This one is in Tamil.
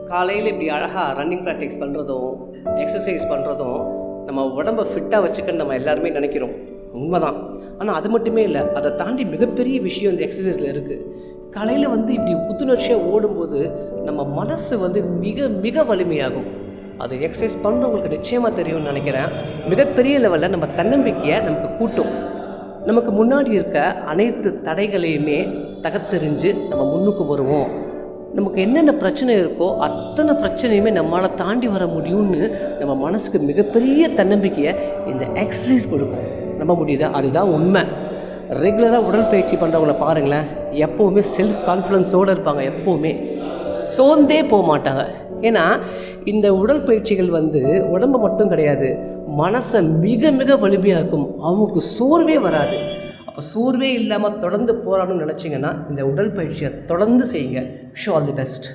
காலையில் இப்படி அழகாக ரன்னிங் ப்ராக்டிஸ் பண்ணுறதும் எக்ஸசைஸ் பண்ணுறதும் நம்ம உடம்பை ஃபிட்டாக வச்சுக்கன்னு நம்ம எல்லாருமே நினைக்கிறோம், உண்மைதான். ஆனால் அது மட்டுமே இல்லை, அதை தாண்டி மிகப்பெரிய விஷயம் இந்த எக்ஸசைஸில் இருக்குது. காலையில் இப்படி புத்துணர்ச்சியாக ஓடும்போது நம்ம மனசு மிக மிக வலிமையாகும். அது எக்ஸசைஸ் பண்ணுறவங்களுக்கு நிச்சயமாக தெரியும்னு நினைக்கிறேன். மிகப்பெரிய லெவலில் நம்ம தன்னம்பிக்கையை நமக்கு கூட்டும். நமக்கு முன்னாடி இருக்க அனைத்து தடைகளையுமே தகர்த்தெறிஞ்சு நம்ம முன்னுக்கு வருவோம். நமக்கு என்னென்ன பிரச்சனை இருக்கோ அத்தனை பிரச்சனையுமே நம்மளால் தாண்டி வர முடியும்னு நம்ம மனசுக்கு மிகப்பெரிய தன்னம்பிக்கையை இந்த எக்ஸசைஸ் கொடுக்கும். நம்ப முடியுதா? அதுதான் உண்மை. ரெகுலராக உடற்பயிற்சி பண்ணுறவங்கள பாருங்களேன், எப்போவுமே செல்ஃப் கான்ஃபிடன்ஸோடு இருப்பாங்க, எப்போவுமே சோர்ந்தே போக மாட்டாங்க. ஏன்னா இந்த உடற்பயிற்சிகள் உடம்பு மட்டும் கிடையாது, மனசை மிக மிக வலிமையாக்கும். அவங்களுக்கு சோர்வே வராது. அப்போ சோர்வே இல்லாமல் தொடர்ந்து போராடணும்னு நினச்சிங்கன்னா இந்த உடற்பயிற்சியை தொடர்ந்து செய்யுங்க. Wish all the best.